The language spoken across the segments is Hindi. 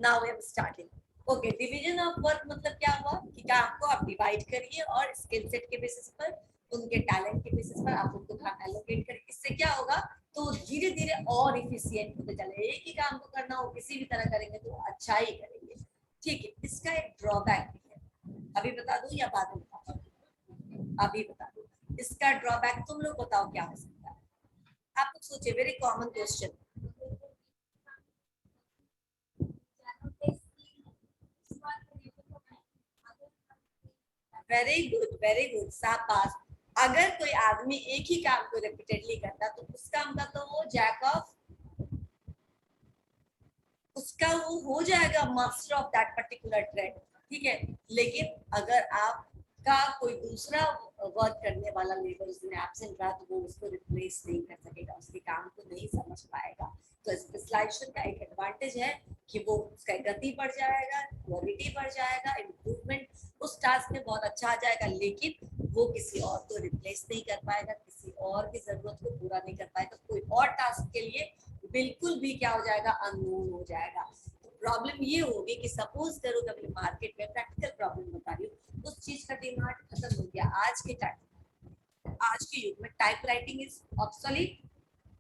Now we are starting. Okay, division of work मतलब क्या हुआ कि काम को आप डिवाइड करिए और स्किल सेट के बेसिस पर, उनके टैलेंट के बेसिस पर आप उनको काम एलोकेट करिए। इससे क्या होगा, तो धीरे धीरे और इफिशिएंट होते चले। एक ही काम को करना हो किसी भी तरह करेंगे तो अच्छा ही करेंगे। ठीक है, इसका एक ड्रॉबैक भी है, अभी बता दूं या बाद में बता दूं? अभी बता दूं। इसका ड्रॉबैक तुम लोग बताओ क्या हो सकता है। आप लोग सोचिए, very common question. Very good, very good, शाबाश। अगर कोई आदमी एक ही काम को रिपीटेडली करता तो उसका मतलब तो वो जैक ऑफ, उसका वो हो जाएगा master of that particular trade. ठीक है, लेकिन अगर आपका कोई दूसरा वर्क करने वाला लेबर उसमें एब्सेंट रहा तो वो उसको रिप्लेस नहीं कर सकेगा, उसके काम को नहीं समझ पाएगा। तो स्पेशलाइजेशन का एक एडवांटेज है कि वो उसका गति बढ़ जाएगा, क्वालिटी बढ़ जाएगा, इम्प्रूवमेंट उस टास्क में बहुत अच्छा आ जाएगा, लेकिन वो किसी और को रिप्लेस नहीं कर पाएगा, किसी और की जरूरत को पूरा नहीं कर पाएगा, कोई और टास्क के लिए बिल्कुल भी क्या हो जाएगा, अननोन हो जाएगा। तो प्रॉब्लम ये होगी कि सपोज करो कि अपने मार्केट में प्रैक्टिकल प्रॉब्लम बता रही हूँ, उस चीज का डिमांड खत्म हो गया आज के टाइम, आज के युग में टाइप राइटिंग इज ऑब्सोलीट।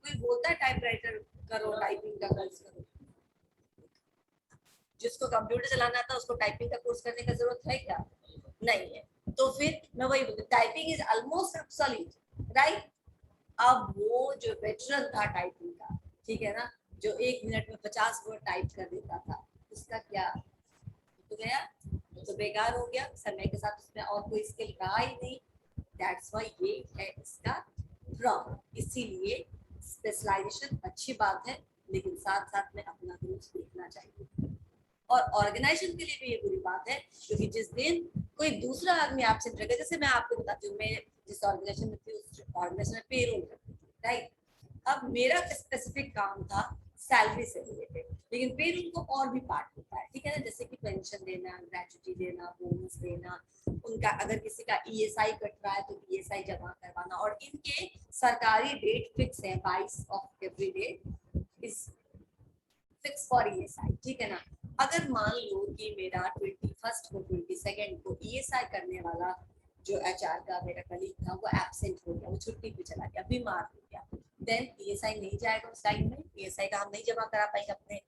कोई बोलता है टाइप राइटर करो, टाइपिंग का कोर्स करो? जिसको कंप्यूटर चलाना आता है उसको टाइपिंग का कोर्स करने का जरूरत है क्या? नहीं है। तो फिर मैं वही बोलती, typing is almost obsolete, right? अब वो जो वेटरन था टाइपिंग का, ठीक है ना, जो 1 मिनट में 50 वर्ड टाइप कर देता था, उसका क्या तो गया, तो बेकार हो गया, समय के साथ उसमें और कोई स्किल रहा ही नहीं। दैट्स व्हाई ये है इसका प्रॉब्लम। इसीलिए स्पेशलाइजेशन अच्छी बात है, लेकिन साथ साथ में अपना ग्रोथ देखना चाहिए। और ऑर्गेनाइजेशन के लिए भी ये बुरी बात है, क्योंकि जिस दिन कोई दूसरा आदमी एब्सेंट रहेगा, जैसे मैं आपको बताती हूँ, मैं जिस ऑर्गेनाइजेशन में थी उस ऑर्गेनाइजेशन में पेरोल करती थी, राइट? अब मेरा स्पेसिफिक काम था सैलरी से रिलेटेड, लेकिन पेरोल को और भी पार्ट होता है, ठीक है ना, जैसे कि पेंशन देना, ग्रेचुटी देना, बोनस देना, उनका अगर किसी का ईएसआई कट रहा है तो ईएसआई जमा करवाना, और इनके सरकारी डेट फिक्स है, 22 of every day is fix for ESI, ठीक है ना। अगर मान लो कि मेरा 21 को 22 को ईएसआई करने वाला जो एचआर का मेरा कलीग था वो एब्सेंट हो गया, वो छुट्टी पे चला गया, बीमार हो गया, देन ईएसआई नहीं जाएगा उस टाइम में, ईएसआई का हम नहीं जमा करा पाएंगे, अपने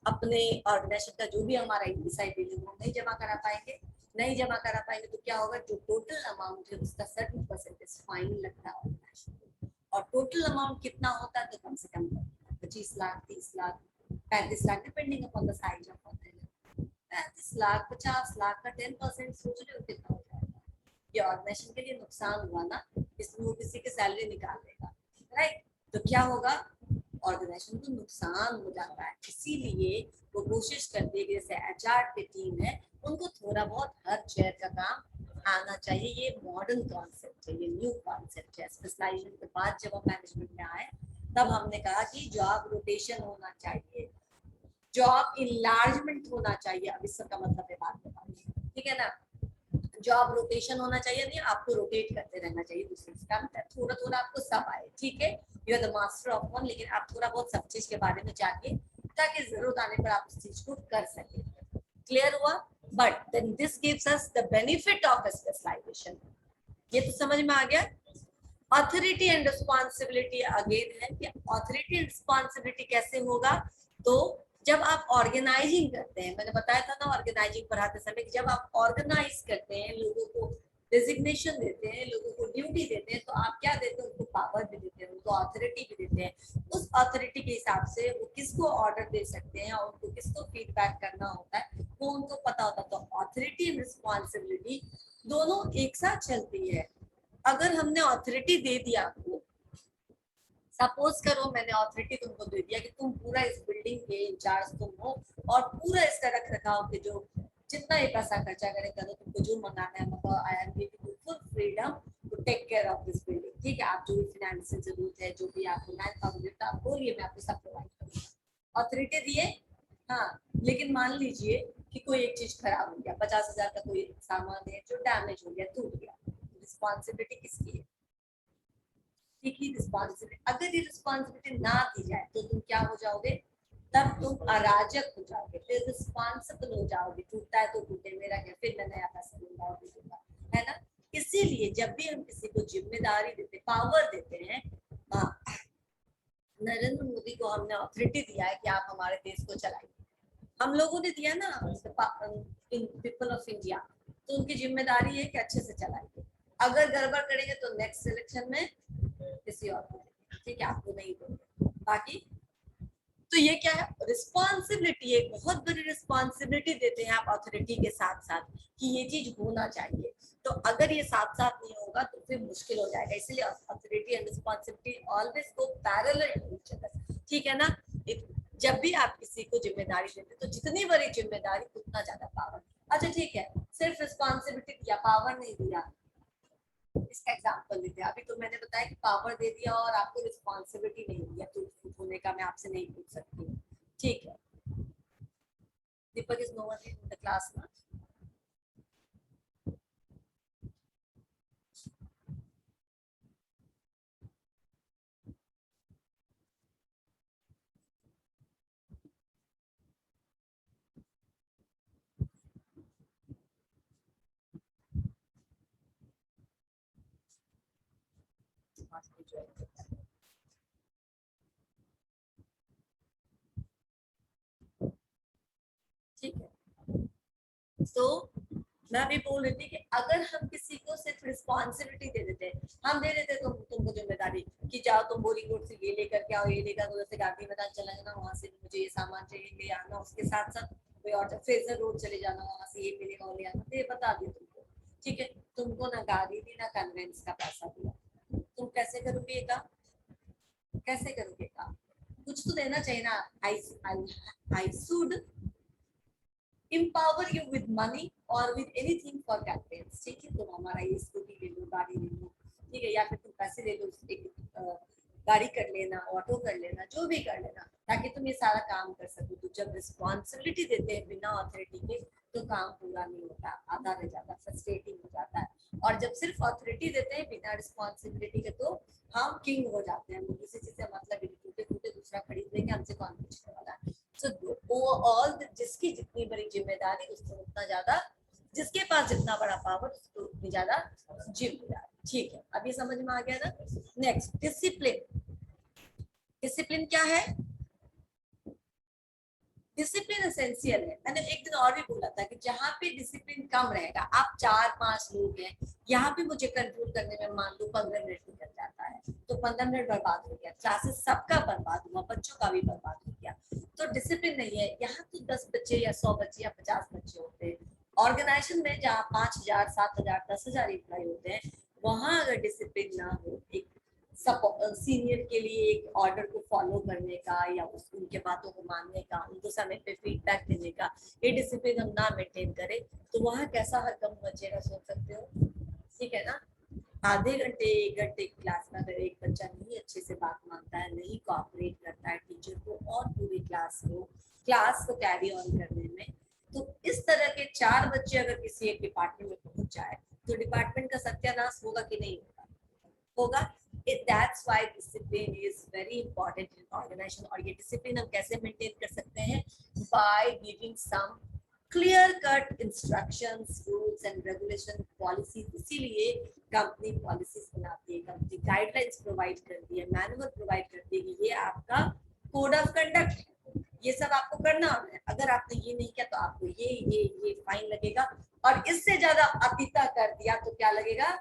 अपने ऑर्गेनाइजेशन का जो भी हमारा ईएसआई बिल है वो नहीं जमा करा पाएंगे। नहीं जमा करा पाएंगे तो क्या होगा, जो टोटल अमाउंट है उसका 30% फाइन लगता है ऑर्गेनाइजेशन को। और टोटल अमाउंट कितना होता है, तो कम से कम 25 lakh, 30 lakh, 35 lakh, depending upon the size of organisation. 35 lakh, 50 lakh का 10% सोच रहे हो कितना हो जाएगा? ये ऑर्गेनाइजेशन के लिए नुकसान हुआ ना, इसमें वो किसी की सैलरी निकाल देगा, राइट? तो क्या होगा, ऑर्गेनाइजेशन को नुकसान हो जाता है। इसीलिए वो कोशिश करती है कि जैसे एचआर की टीम है उनको थोड़ा बहुत हर चेयर का काम आना चाहिए। ये मॉडर्न कॉन्सेप्ट है, ये न्यू कॉन्सेप्ट है। स्पेशलाइजेशन के बाद जब हम मैनेजमेंट में आए तब हमने कहा कि जॉब रोटेशन होना चाहिए, जॉब इनलार्जमेंट होना चाहिए। अब इसका मतलब है, बात बताऊंगी, ठीक है ना। जॉब रोटेशन होना चाहिए, नहीं आपको रोटेट करते रहना चाहिए दूसरे का, मतलब थोड़ा थोड़ा आपको सब आए, ठीक है, you are the master of one, लेकिन आप थोड़ा बहुत सब चीज के बारे में जानिए ताकि जरूरत आने पर आप उस चीज को कर सके। क्लियर हुआ? But then this gives us the benefit of specialisation. ये तो समझ में आ गया। ऑथोरिटी एंड रिस्पॉन्सिबिलिटी अगेन है कि ऑथोरिटी एंड रिस्पॉन्सिबिलिटी कैसे होगा, तो जब आप ऑर्गेनाइजिंग करते हैं, मैंने बताया था ना ऑर्गेनाइजिंग पढ़ाते समय, जब आप ऑर्गेनाइज करते हैं, लोगों को डिजिग्नेशन देते हैं, लोगों को ड्यूटी देते हैं, तो आप क्या देते हैं, उनको पावर भी देते हैं, उनको ऑथोरिटी भी देते हैं। उस ऑथोरिटी के हिसाब से वो किसको ऑर्डर दे सकते हैं और उनको किसको फीडबैक करना होता है वो उनको पता होता है। तो ऑथोरिटी एंड रिस्पॉन्सिबिलिटी दोनों एक साथ चलती है। अगर हमने ऑथोरिटी दे दिया आपको, सपोज करो मैंने ऑथोरिटी तुमको दे दिया कि तुम पूरा इस बिल्डिंग के इंचार्ज तुम हो और पूरा इसका रख रखाव के जो जितना ही पैसा खर्चा करे करो, तुमको जो मंगाना है मतलब I am giving you full freedom to take care of this building, ठीक है। आप जो भी फाइनेंशियल जरूरत है, जो भी आपको मैन पावर देता है आप बोलिए, मैं आपको सब प्रोवाइड करूंगा। ऑथोरिटी दिए, हाँ, लेकिन मान लीजिए कि कोई एक चीज खराब हो गया, 50,000 का कोई सामान है जो डैमेज हो गया, टूट गया, रिस्पॉन्सिबिलिटी किसकी है? की रिस्पॉन्सिबिलिटी। अगर ये रिस्पॉन्सिबिलिटी ना दी जाए तो तुम क्या हो जाओगे, तब तुम अराजक हो जाओगे, फिर रिस्पॉन्सिबल हो जाओगे, टूटता है तो टूटे, मेरा क्या, फिर मैं नया पैसा लूंगा और दूंगा, है ना। इसीलिए जब भी हम किसी को जिम्मेदारी देते, पावर देते हैं, नरेंद्र मोदी को हमने अथॉरिटी दिया है कि आप हमारे देश को चलाइए, हम लोगों ने दिया ना, पीपल ऑफ इंडिया, तो उनकी जिम्मेदारी है कि अच्छे से चलाइए। अगर गड़बड़ करेंगे तो नेक्स्ट इलेक्शन में किसी और को, ठीक है, आपको नहीं देंगे। बाकी तो ये क्या है, रिस्पॉन्सिबिलिटी, एक बहुत बड़ी रिस्पॉन्सिबिलिटी देते हैं आप अथॉरिटी के साथ साथ कि ये चीज होना चाहिए। तो अगर ये साथ साथ नहीं होगा तो फिर मुश्किल हो जाएगा, इसलिए authority and responsibility always go parallel to each other, ठीक है ना। जब भी आप किसी को जिम्मेदारी देते तो जितनी बड़ी जिम्मेदारी उतना ज्यादा पावर। अच्छा ठीक है, सिर्फ रिस्पॉन्सिबिलिटी दिया, पावर नहीं दिया, इसका एग्जांपल देते हैं। अभी तो मैंने बताया कि पावर दे दिया और आपको रिस्पॉन्सिबिलिटी नहीं दिया, तो होने का मैं आपसे नहीं पूछ सकती, ठीक है। Deepak is no one in the class ना। ठीक है, तो मैं अभी बोल रही थी कि अगर हम किसी को सिर्फ रिस्पॉन्सिबिलिटी दे देते हैं, हम दे देते तुमको जिम्मेदारी कि जाओ तुम बोरिंग रोड से ये लेकर के आओ, ये लेकर, जैसे गांधी मैदान चला जाना, वहां से मुझे ये सामान चाहिए ले आना, उसके साथ साथ कोई और फ्रेजर रोड चले जाना, वहां से ये मिलेगा और ले आना, तो ये बता दिया तुमको, ठीक है। तुमको ना गाड़ी दी ना कन्वेंस का पैसा दिया, तुम कैसे करोगे ये काम, कैसे करोगे काम, कुछ तो देना चाहिए ना। I should empower you with money or with anything for campaigns, ठीक है। तुम हमारा ये स्कूटी ले लो, गाड़ी ले लो, ठीक है, या फिर तुम पैसे ले लो, एक गाड़ी कर लेना, ऑटो कर लेना, जो भी कर लेना, ताकि तुम ये सारा काम कर सको। तो जब रिस्पॉन्सिबिलिटी देते हैं बिना अथॉरिटी के तो काम पूरा नहीं होता, आधा रह जाता, फ्रस्ट्रेटिंग हो जाता है। और जब सिर्फ अथॉरिटी देते हैं बिना रिस्पॉन्सिबिलिटी के तो हम किंग हो जाते हैं, किसी चीज से मतलब टूटे फूटे दूसरा खरीद लेंगे, हमसे कौन पूछने वाला है। So ओवरऑल जिसकी जितनी बड़ी जिम्मेदारी उसको उतना ज्यादा, जिसके पास जितना बड़ा पावर उसको उतनी ज्यादा जिम्मेदारी, ठीक है। अभी समझ में आ गया ना। Next, discipline. डिसिप्लिन क्या है, डिसिप्लिन एसेंशियल है। मैंने एक दिन और भी बोला था कि जहाँ पे डिसिप्लिन कम रहेगा, आप 4-5 लोग हैं, यहाँ पे मुझे कंट्रोल करने में मान लो 15 मिनट निकल जाता है, तो 15 मिनट बर्बाद हो गया, क्लासेस सबका बर्बाद हुआ, बच्चों का भी बर्बाद हो गया। तो डिसिप्लिन नहीं है यहाँ, तो 10 बच्चे या 100 बच्चे या 50 बच्चे होते हैं। ऑर्गेनाइजेशन में जहाँ 5000, 7000, 10,000 एम्प्लॉय होते हैं, वहां अगर डिसिप्लिन ना हो, एक सीनियर के लिए एक ऑर्डर को फॉलो करने का या उनके बातों को मानने का, उनको समय पे फीडबैक देने का, ये डिसिप्लिन हम ना मेंटेन करें तो वहाँ कैसा हरकम बचेगा, सोच सकते हो, ठीक है ना। आधे घंटे 1 घंटे की क्लास में अगर एक बच्चा नहीं अच्छे से बात मानता है, नहीं कोऑपरेट करता है टीचर को और पूरी क्लास को कैरी ऑन करने में, तो इस तरह के 4 बच्चे अगर किसी एक डिपार्टमेंट में पहुंच जाए तो डिपार्टमेंट का सत्यानाश होगा कि नहीं होगा, होगा। That's why discipline is very important in organization। और ये डिसिप्लिन हम कैसे मेंटेन कर सकते हैं, by giving some clear cut instructions, rules and regulation, policies। इसीलिए कंपनी पॉलिसीज बनाती है, कंपनी गाइडलाइंस प्रोवाइड करती है, मैनुअल प्रोवाइड करती है कि ये आपका कोड ऑफ कंडक्ट है, ये सब आपको करना है, अगर आपने ये नहीं किया तो आपको ये फाइन लगेगा, और इससे ज्यादा अतिता कर दिया तो क्या लगेगा,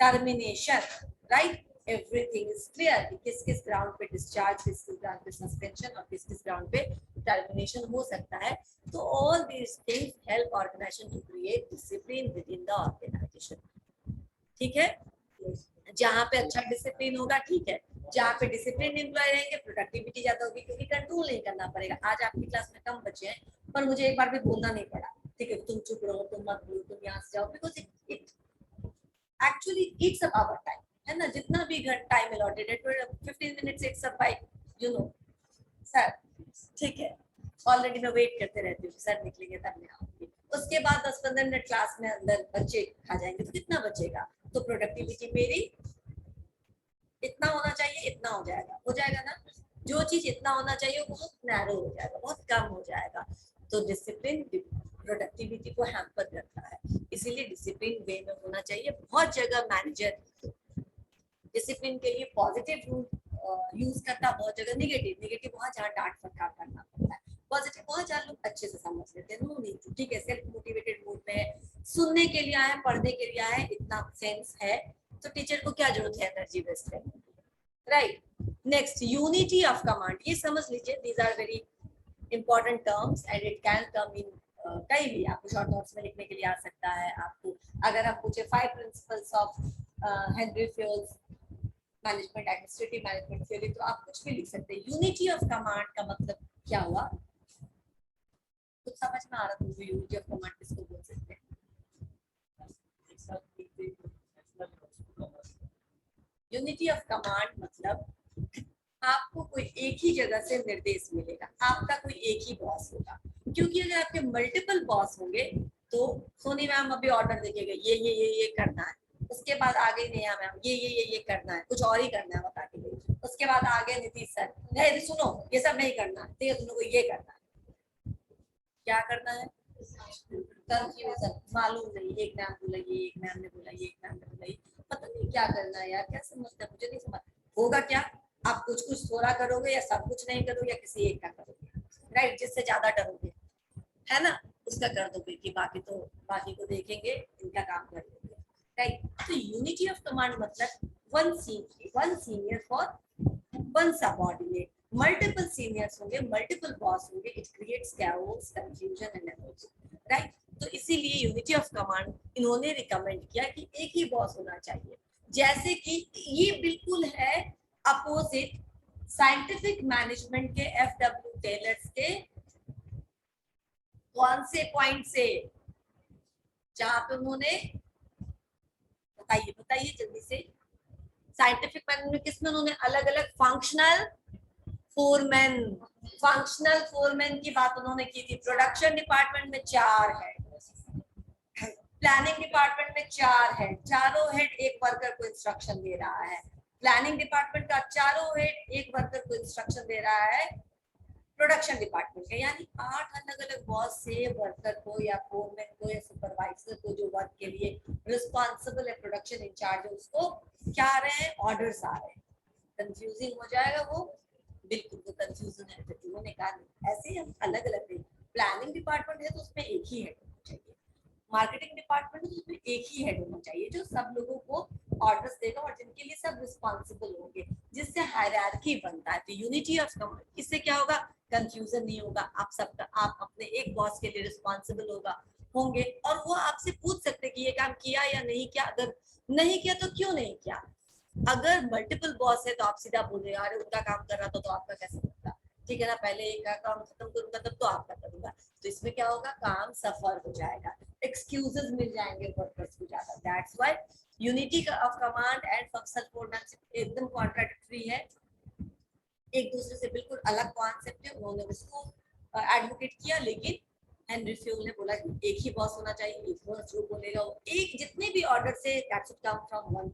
termination, right. Everything is clear कि किस किस ग्राउंड पे डिस्चार्ज, किस किस ग्राउंड पे सस्पेंशन और किस किस ग्राउंड पे टर्मिनेशन हो सकता है। तो all these things help organization to create discipline within the organization, ठीक है। जहाँ पे अच्छा डिसिप्लिन होगा, ठीक है, जहाँ पे डिसिप्लिन एम्प्लॉय रहेंगे प्रोडक्टिविटी ज्यादा होगी, क्योंकि कंट्रोल नहीं करना पड़ेगा। आज आपकी क्लास में कम बच्चे हैं पर मुझे एक बार भी बोलना नहीं पड़ा, ठीक है, तुम चुप रहो, तुम मत बोलो, तुम यहाँ से जाओ, because it actually it's a hour time, है ना। जितना भी टाइम अलॉटेड है 15 minutes it's a bike, you know sir, ठीक है। ऑलरेडी मैं वेट करते रहती हूँ सर निकलेंगे तब मैं आऊंगी, उसके बाद 10-15 मिनट क्लास में अंदर बच्चे खा जाएंगे तो कितना बचेगा, तो प्रोडक्टिविटी मेरी इतना होना चाहिए, इतना हो जाएगा ना। जो चीज इतना होना चाहिए वो बहुत नैरो हो जाएगा, बहुत कम हो जाएगा। तो डिसिप्लिन प्रोडक्टिविटी को हैम्पर करता है, इसीलिए डिसिप्लिन वे में होना चाहिए। बहुत जगह मैनेजर डिसिप्लिन के लिए पॉजिटिव रूल यूज करता, बहुत जगह निगेटिव। निगेटिव बहुत जहाँ डांट फटकार करना पड़ता है, पॉजिटिव बहुत जहाँ लोग अच्छे से समझ लेते हैं। नो नीड, ठीक है, सेल्फ मोटिवेटेड मूड में है, सुनने के लिए आए, पढ़ने के लिए आए, इतना सेंस है तो टीचर को क्या जरूरत है एनर्जी वेस्ट करने की, right. Next, unity of command, ये समझ लीजिए, these are very important terms and it can come in कहीं भी, आपको शॉर्ट नोट्स में लिखने के लिए आ सकता है। आपको अगर आप पूछे 5 principles of Henry Fayol's management, administrative management theory, तो आप कुछ भी लिख सकते हैं। यूनिटी ऑफ कमांड का मतलब क्या हुआ, कुछ समझ में आ रहा था? यूनिटी ऑफ कमांड किसको बोल सकते हैं? यूनिटी ऑफ कमांड मतलब आपको कोई एक ही जगह से निर्देश मिलेगा, आपका कोई एक ही बॉस होगा। क्योंकि अगर आपके मल्टीपल बॉस होंगे तो सोनी मैम अभी ऑर्डर देके गई, ये करना है, उसके बाद आगे नेहा मैम ये करना है, कुछ और ही करना है बता के गई, उसके बाद आगे नीतीश सर, नहीं सुनो ये सब नहीं करना, ठीक है तुम लोग ये करना है। क्या करना है? कंफ्यूजन, मालूम नहीं, एक मैम बोला ये, एक मैम ने बोला ये, एक मैम ने बोला ये, पता नहीं क्या करना है यार, क्या समझता है, मुझे नहीं समझ। होगा क्या, आप कुछ कुछ थोड़ा करोगे या सब कुछ नहीं करोगे या किसी एक का करोगे, राइट, जिससे ज्यादा डरोगे, है ना, उसका कर दोगे कि बाकी तो बाकी को देखेंगे, इनका काम कर लेंगे, राइट। तो यूनिटी ऑफ कमांड मतलब one senior for one subordinate, multiple seniors होंगे, मल्टीपल बॉस होंगे, it creates chaos, confusion and energy, right. तो इसीलिए यूनिटी ऑफ कमांड इन्होंने रिकमेंड किया कि एक ही बॉस होना चाहिए। जैसे कि ये बिल्कुल है अपोजिट साइंटिफिक मैनेजमेंट के एफडब्ल्यू टेलर्स के कौन से पॉइंट से, जहां पे उन्होंने, बताइए बताइए जल्दी से, साइंटिफिक मैनेजमेंट किसमें उन्होंने अलग अलग फंक्शनल फोरमैन की बात उन्होंने की थी। प्रोडक्शन डिपार्टमेंट में 4 है, प्लानिंग डिपार्टमेंट में 4 है, चारों हेड एक वर्कर को इंस्ट्रक्शन दे रहा है। प्लानिंग डिपार्टमेंट का चारों हेड एक वर्कर को इंस्ट्रक्शन दे रहा है प्रोडक्शन डिपार्टमेंट का, यानी 8 अलग अलग बॉस से वर्कर को या फोरमैन को या सुपरवाइजर को जो वर्क के लिए रिस्पॉन्सिबल है, प्रोडक्शन इंचार्ज है, उसको क्या आ रहे हैं, ऑर्डर्स आ रहे हैं। कंफ्यूजिंग हो जाएगा वो, बिल्कुल वो कंफ्यूजन है, तो उन्होंने कहा ऐसे ही हम अलग अलग नहीं, प्लानिंग डिपार्टमेंट है तो उसमें एक ही हेड होना चाहिए, मार्केटिंग डिपार्टमेंट है तो उसमें एक ही हेड होना चाहिए जो सब लोगों को ऑर्डर्स देगा और जिनके लिए सब रिस्पॉन्सिबल होंगे, जिससे हायरार्की बनता है। तो यूनिटी ऑफ कमांड, इससे क्या होगा, कंफ्यूजन नहीं होगा, आप सबका, आप अपने एक बॉस के लिए रिस्पॉन्सिबल होंगे और वो आपसे पूछ सकते कि ये काम किया या नहीं किया, अगर नहीं किया तो क्यों नहीं किया। अगर मल्टीपल बॉस है तो आप सीधा बोल रहे अरे उनका काम कर रहा था तो आपका कैसे होगा, ठीक है ना, पहले एक का काम खत्म करूंगा तब तो आपका करूंगा, तो इसमें क्या होगा, काम सफर हो जाएगा, एक्सक्यूजेस मिल जाएंगे वर्कर्स को ज्यादा। That's why unity of command and functional foremanship एकदम कॉन्ट्राडिक्टरी है, एक दूसरे से बिल्कुल अलग कॉन्सेप्ट है। उन्होंने उसको एडवोकेट किया, लेकिन हेनरी फ्यूल ने बोला कि एक ही बॉस होना चाहिए, एक बॉस जो बोलेगा वो, एक जितने भी order say that should come from one,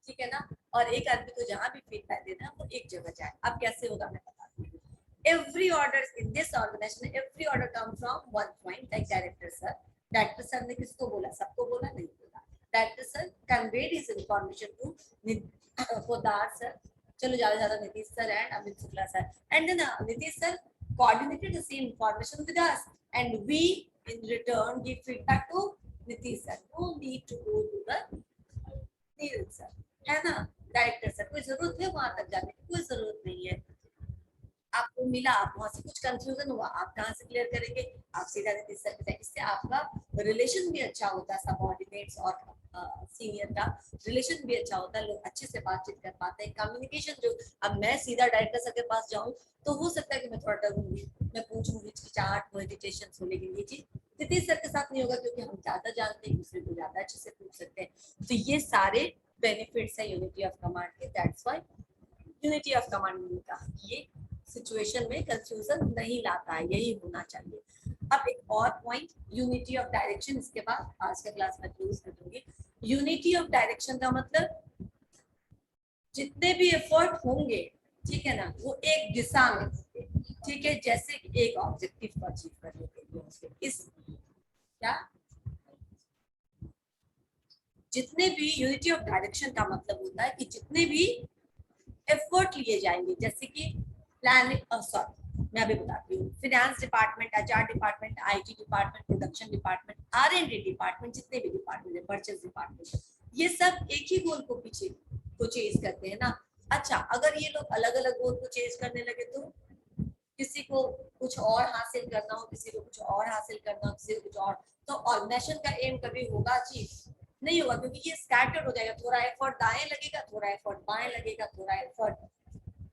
ठीक है ना, और एक आदमी को जहां भी फीडबैक देना है वो एक जगह जाए। अब कैसे होगा मैं बताती हूँ। Every order in this organization, every order come from one point, like director sir, director sir ने किसको बोला, सबको बोला, नहीं बोला, director sir conveyed his information to Podar sir, चलो ज्यादा Nitish sir and Amit Shukla sir, and then Nitish sir coordinated the same information with us and we in return give feedback to Nitish sir. No need to go to the Neeraj sir, है ना, डायरेक्टर सर, कोई जरूरत है वहां तक जाने की, कोई जरूरत नहीं है। आपको मिला, आप वहां से कुछ कंफ्यूजन हुआ, आप कहाँ से क्लियर करेंगे, आप सीधा नीतीश सर के साथ, इससे आपका रिलेशन भी अच्छा होता है, सबऑर्डिनेट्स और सीनियर का रिलेशन भी अच्छा होता है, लोग अच्छे से बातचीत कर पाते हैं, कम्युनिकेशन जो, अब मैं सीधा डायरेक्टर सर के पास जाऊं तो हो सकता है कि मैं थोड़ा डरूंगी, मैं पूछूंगी, हिचकिचाहट हो, हेजिटेशन हो, लेकिन ये चीज नीतीश सर के साथ नहीं होगा क्योंकि हम ज्यादा जानते हैं, दूसरे को ज्यादा अच्छे से पूछ सकते हैं। तो ये सारे बेनिफिट्स है यूनिटी ऑफ कमांड के, that's why unity of command ने कहा कि ये सिचुएशन में कंफ्यूजन नहीं लाता है, यही होना चाहिए। अब एक और पॉइंट, यूनिटी ऑफ डायरेक्शन, इसके बाद आज का क्लास में क्लोज कर दूंगी। यूनिटी ऑफ डायरेक्शन का मतलब जितने भी एफर्ट होंगे ठीक है ना, वो एक दिशा में होते हैं, ठीक है, जैसे कि एक ऑब्जेक्टिव को अचीव करने के लिए उसके इस क्या जितने भी यूनिटी ऑफ डायरेक्शन का मतलब होता है कि जितने भी एफर्ट लिए जाएंगे, जैसे कि प्लानिंग, सॉरी मैं अभी बताती हूँ, finance department, HR department, IT department, production department, R and D department, जितने भी डिपार्टमेंट है, परचेज डिपार्टमेंट, ये सब एक ही गोल को पीछे को चेज करते हैं ना। अच्छा, अगर ये लोग अलग अलग गोल को चेज करने लगे तो किसी को कुछ और हासिल करना हो, किसी को कुछ और हासिल करना हो, किसी को कुछ और, तो ऑर्गेनाइजेशन का एम कभी होगा अचीव नहीं होगा, क्योंकि ये स्कैटर्ड हो जाएगा। थोड़ा एफर्ट दाएं लगेगा, थोड़ा एफर्ट बाएं लगेगा, थोड़ा एफर्ट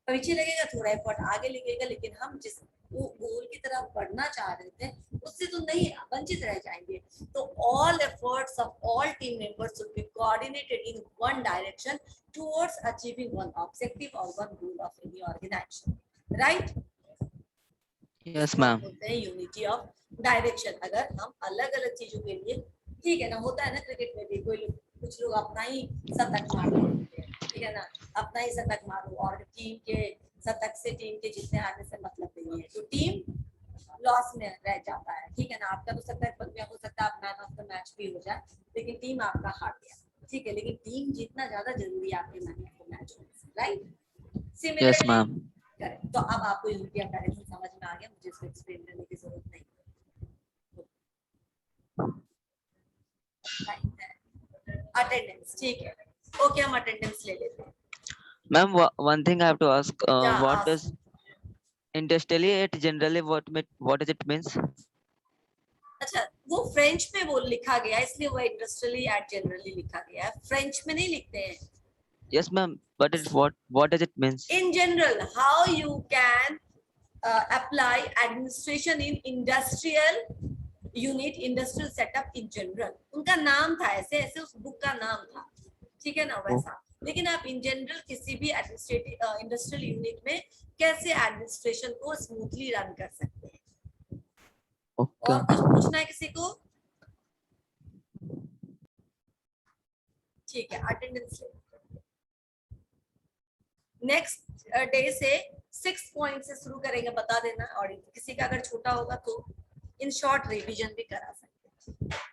पीछे लगेगा, थोड़ा एफर्ट आगे लगेगा, लेकिन हम जिस गोल की तरफ बढ़ना चाह रहे थे उससे तो नहीं, वंचित रह जाएंगे। तो all efforts of all team members should be coordinated in one direction towards achieving one objective और one goal of any organization, right. Yes ma'am. बोलते हैं यूनिटी ऑफ डायरेक्शन। अगर हम अलग अलग चीजों के लिए, ठीक है ना, होता है ना क्रिकेट में भी कोई कुछ लोग अपना ही शतक मारते हैं, ठीक है ना, अपना ही शतक मारो और टीम के शतक से टीम के जीतने हारने से मतलब नहीं है, तो टीम लॉस में रह जाता है, ठीक है ना। आपका तो शतक हो सकता है, आप मैन ऑफ द मैच भी हो जाए, लेकिन टीम आपका हार गया, ठीक है, लेकिन टीम जीतना ज्यादा जरूरी है आपके मैन ऑफ द मैच में, right. Yes similarly ma'am. Correct. तो अब आपको यूनिटी ऑफ डायरेक्शन समझ में आ गया, मुझे इसको एक्सप्लेन करने की जरूरत नहीं है। अटेंडेंस, ठीक है, ओके, हम अटेंडेंस ले लेते हैं। Ma'am one thing I have to ask, या what ask. does interstellate generally what does it means? अच्छा, वो फ्रेंच में वो लिखा गया है, इसलिए वो इंडस्ट्रियली एट जनरली लिखा गया है, फ्रेंच में नहीं लिखते हैं। Yes ma'am, but it's what does it means? In general, how you can apply administration in industrial unit, industrial setup in general, उनका नाम था ऐसे, ऐसे उस बुक का नाम था, ठीक है ना, वैसा। लेकिन आप इन जनरल किसी भी एडमिनिस्ट्रेटिव इंडस्ट्रियल यूनिट में कैसे एडमिनिस्ट्रेशन को स्मूथली रन कर सकते हैं। Okay. और कुछ पूछना है किसी को? ठीक है, अटेंडेंस ले। नेक्स्ट डे से 6 पॉइंट से शुरू करेंगे, बता देना, और किसी का अगर छोटा होगा तो इन शॉर्ट रिवीजन भी करा सकते हैं।